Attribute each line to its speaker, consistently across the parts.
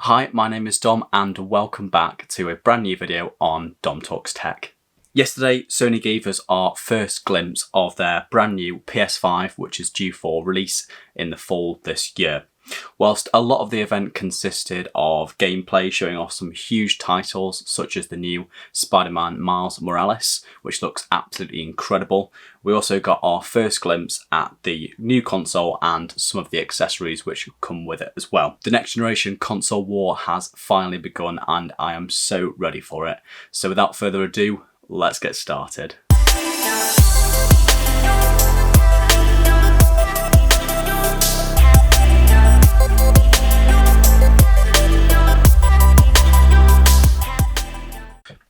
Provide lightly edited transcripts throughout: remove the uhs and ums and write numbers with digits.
Speaker 1: Hi, my name is Dom and welcome back to a brand new video on DomTalksTech. Yesterday, Sony gave us our first glimpse of their brand new PS5, which is due for release in the fall this year. Whilst a lot of the event consisted of gameplay showing off some huge titles such as the new Spider-Man Miles Morales, which looks absolutely incredible, we also got our first glimpse at the new console and some of the accessories which come with it as well. The next generation console war has finally begun and I am so ready for it. So without further ado, let's get started.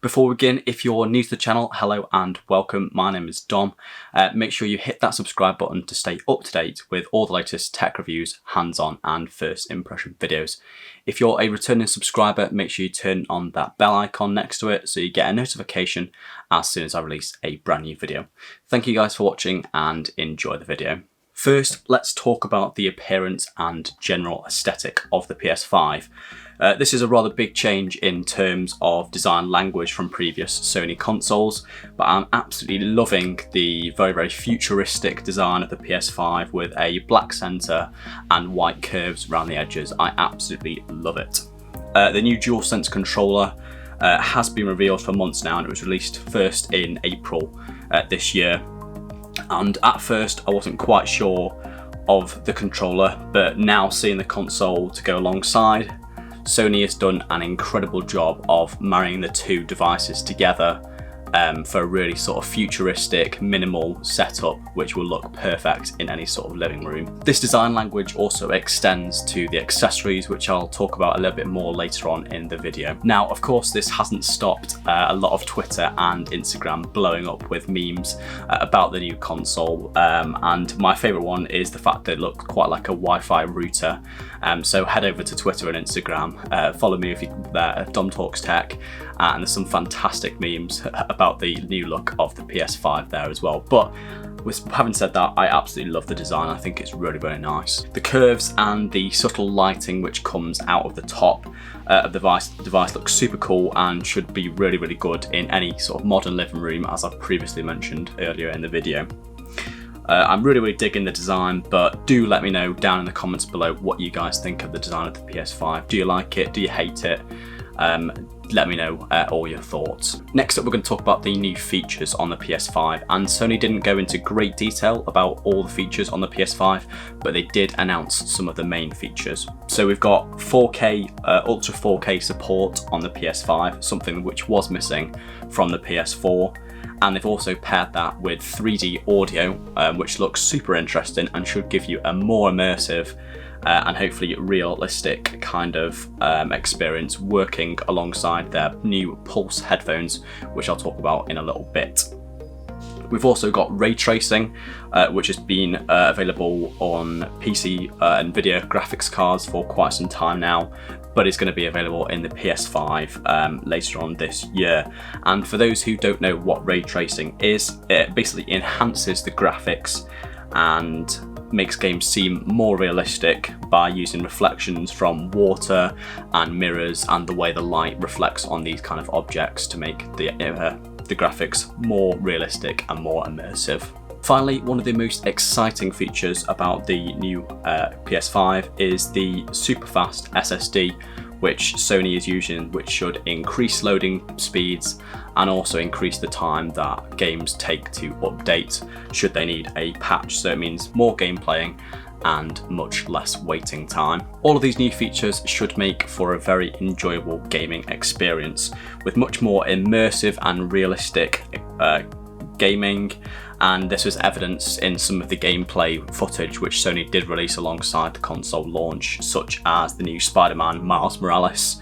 Speaker 1: Before we begin, if you're new to the channel, hello and welcome. My name is Dom. Make sure you hit that subscribe button to stay up to date with all the latest tech reviews, hands-on and first impression videos. If you're a returning subscriber, make sure you turn on that bell icon next to it so you get a notification as soon as I release a brand new video. Thank you guys for watching and enjoy the video. First, let's talk about the appearance and general aesthetic of the PS5. This is a rather big change in terms of design language from previous Sony consoles, but I'm absolutely loving the very futuristic design of the PS5 with a black centre and white curves around the edges. I absolutely love it. The new DualSense controller has been revealed for months now and it was released first in April this year. And at first I wasn't quite sure of the controller, but now seeing the console to go alongside, Sony has done an incredible job of marrying the two devices together for a really sort of futuristic, minimal setup, which will look perfect in any sort of living room. This design language also extends to the accessories, which I'll talk about a little bit more later on in the video. Now, of course, this hasn't stopped a lot of Twitter and Instagram blowing up with memes about the new console, and my favourite one is the fact that it looks quite like a Wi-Fi router. So head over to Twitter and Instagram, follow me if you there, DomTalksTech, and there's some fantastic memes about the new look of the PS5 there as well. But having said that, I absolutely love the design. I think it's really nice. The curves and the subtle lighting which comes out of the top of the device looks super cool and should be really good in any sort of modern living room, as I've previously mentioned earlier in the video. I'm really digging the design, but do let me know down in the comments below what you guys think of the design of the PS5. Do you like it? Do you hate it? Let me know all your thoughts. Next up, we're going to talk about the new features on the PS5, and Sony didn't go into great detail about all the features on the PS5, but they did announce some of the main features. So we've got 4K, Ultra 4K support on the PS5, something which was missing from the PS4. And they've also paired that with 3D audio, which looks super interesting and should give you a more immersive and hopefully realistic kind of experience working alongside their new Pulse headphones, which I'll talk about in a little bit. We've also got ray tracing, which has been available on PC and NVIDIA graphics cards for quite some time now, but it's going to be available in the PS5 later on this year. And for those who don't know what ray tracing is, it basically enhances the graphics and makes games seem more realistic by using reflections from water and mirrors and the way the light reflects on these kind of objects to make the graphics more realistic and more immersive. Finally, one of the most exciting features about the new PS5 is the super fast SSD, which Sony is using, which should increase loading speeds and also increase the time that games take to update should they need a patch. So it means more game playing and much less waiting time. All of these new features should make for a very enjoyable gaming experience with much more immersive and realistic gaming, and this was evidenced in some of the gameplay footage which Sony did release alongside the console launch, such as the new Spider-Man Miles Morales,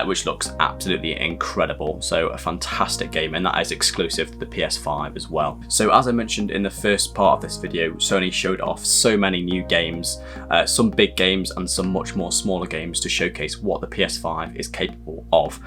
Speaker 1: which looks absolutely incredible. So a fantastic game, and that is exclusive to the PS5 as well. So as I mentioned in the first part of this video, Sony showed off so many new games, some big games and some much more smaller games to showcase what the PS5 is capable of.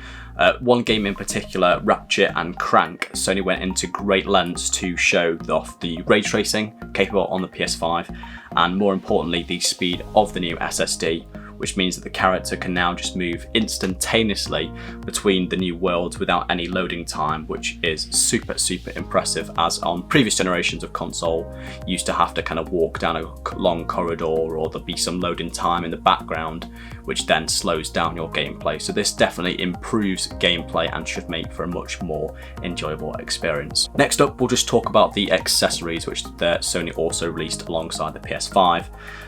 Speaker 1: One game in particular, Ratchet and Crank, Sony went into great lengths to show off the ray tracing capable on the PS5 and more importantly the speed of the new SSD, which means that the character can now just move instantaneously between the new worlds without any loading time, which is super impressive, as on previous generations of console you used to have to kind of walk down a long corridor, or there'd be some loading time in the background which then slows down your gameplay. So this definitely improves gameplay and should make for a much more enjoyable experience. Next up, we'll just talk about the accessories which Sony also released alongside the PS5.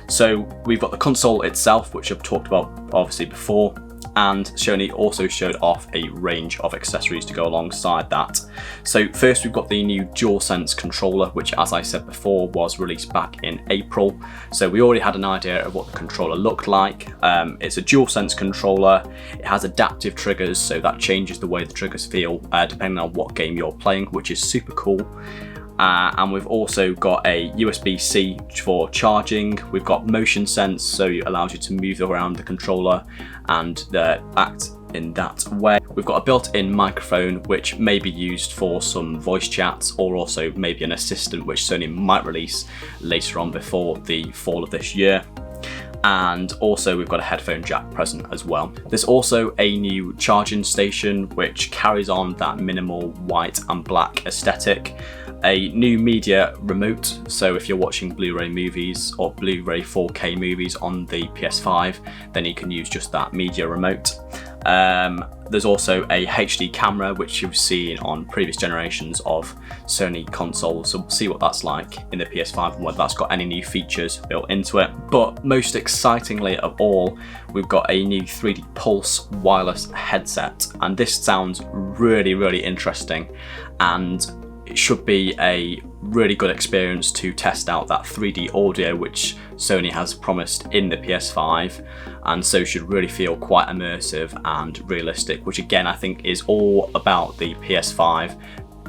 Speaker 1: So we've got the console itself, which I've talked about obviously before, and Sony also showed off a range of accessories to go alongside that. So first we've got the new DualSense controller, which, as I said before, was released back in April. So we already had an idea of what the controller looked like. It's a DualSense controller. It has adaptive triggers, so that changes the way the triggers feel depending on what game you're playing, which is super cool. And we've also got a USB-C for charging. We've got motion sense, so it allows you to move around the controller and act in that way. We've got a built-in microphone which may be used for some voice chats, or also maybe an assistant which Sony might release later on before the fall of this year. And also we've got a headphone jack present as well. There's also a new charging station which carries on that minimal white and black aesthetic. A new media remote, so if you're watching Blu-ray movies or Blu-ray 4K movies on the PS5, then you can use just that media remote. There's also a HD camera, which you've seen on previous generations of Sony consoles, so we'll see what that's like in the PS5 and whether that's got any new features built into it. But most excitingly of all, we've got a new 3D Pulse wireless headset, and this sounds really interesting, and it should be a really good experience to test out that 3D audio which Sony has promised in the PS5, and so should really feel quite immersive and realistic, which again I think is all about the PS5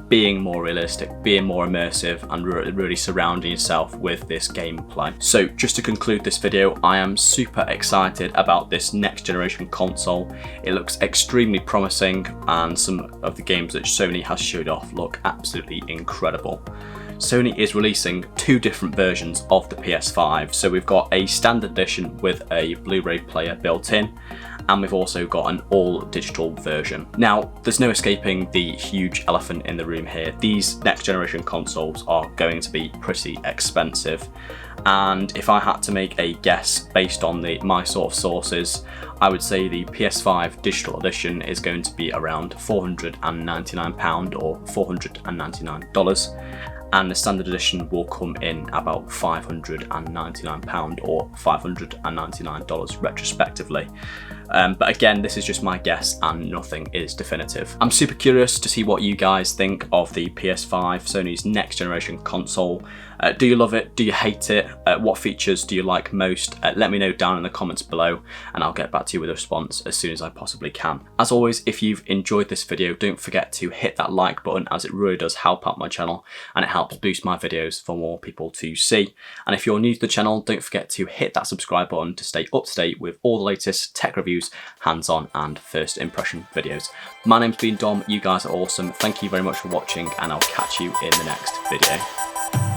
Speaker 1: being more realistic, being more immersive, and really surrounding yourself with this gameplay. So just to conclude this video, I am super excited about this next generation console. It looks extremely promising, and some of the games that Sony has showed off look absolutely incredible. Sony is releasing two different versions of the PS5. So we've got a standard edition with a Blu-ray player built in, and we've also got an all-digital version. Now, there's no escaping the huge elephant in the room here. These next generation consoles are going to be pretty expensive, and if I had to make a guess based on my sort of sources, I would say the PS5 digital edition is going to be around £499 or $499. And the standard edition will come in about £599 or $599 retrospectively. But again, this is just my guess and nothing is definitive. I'm super curious to see what you guys think of the PS5, Sony's next generation console. Do you love it? Do you hate it? What features do you like most? Let me know down in the comments below, and I'll get back to you with a response as soon as I possibly can. As always, if you've enjoyed this video, don't forget to hit that like button, as it really does help out my channel and it helps boost my videos for more people to see. And if you're new to the channel, don't forget to hit that subscribe button to stay up to date with all the latest tech reviews, hands-on and first impression videos. My name's been Dom, you guys are awesome, thank you very much for watching, and I'll catch you in the next video.